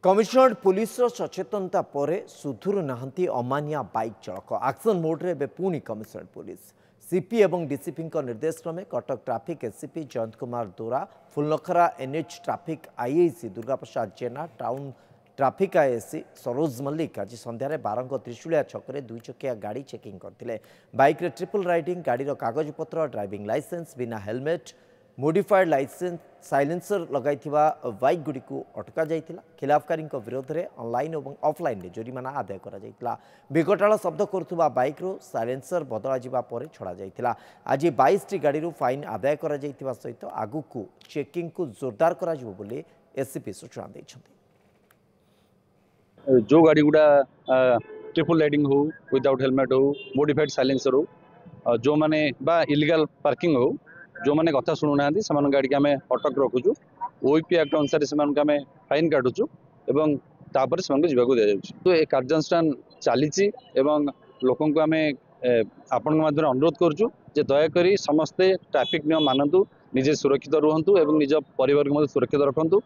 Commissionerate police सचेतनता पर सुधुरु नाहंती अमानिया bike चालक action मोड्रे एवं पुणी कमिशनरेट पुलिस सीपी और डीसीपी निर्देश क्रमे कटक ट्राफिक एससीपी जयंत कुमार दोरा Phulnakhara NH traffic IIC Durga Prasad Jena town traffic IAC Saroj Mallick आज संध्यारे बारंग त्रिशूलिया छकरे दुई चकिया गाड़ी चेकिंग करते बाइक रे ट्रिपल राइडिंग गाड़ी कागजपत्र ड्राइविंग लाइसेंस बिना हेलमेट मोडिफाइड लाइसेंस साइलेंसर लगाई बाइक गुड़ी को अटका जाइथिला खिलाफकारी विरोध में ऑनलाइन और ऑफलाइन रे जोरिमाना आदाय करा जाइथिला विकटाल शब्द करुवा बाइक रो साइलेंसर बदला जिबा परे छड़ा जाइथिला आज 22 टी गाड़ी रो फाइन आदाय करा जाइथिबा सहित आगु को चेकिंग को जोरदार करा जिवो बोली एससीपी सूचना दैछथि। जो गाड़ी गुड़ा ट्रिपल राइडिंग हो विदाउट हेलमेट हो मोडिफाइड साइलेंसर हो जो माने बा इलीगल पार्किंग हो जो मैंने कथा शुणुना से गाड़ी आम अटक रखुचु ओईपी एक्ट अनुसार से फाइन काटुचु एवं तापर से जावाक दि तो ये कार्यानुष्ठान चली लोक आम आपण अनुरोध करुचु जे दयाकोरी समस्ते ट्रैफिक नियम मानतु निजे सुरक्षित रुहतु और निज परिवार को सुरक्षित रखु।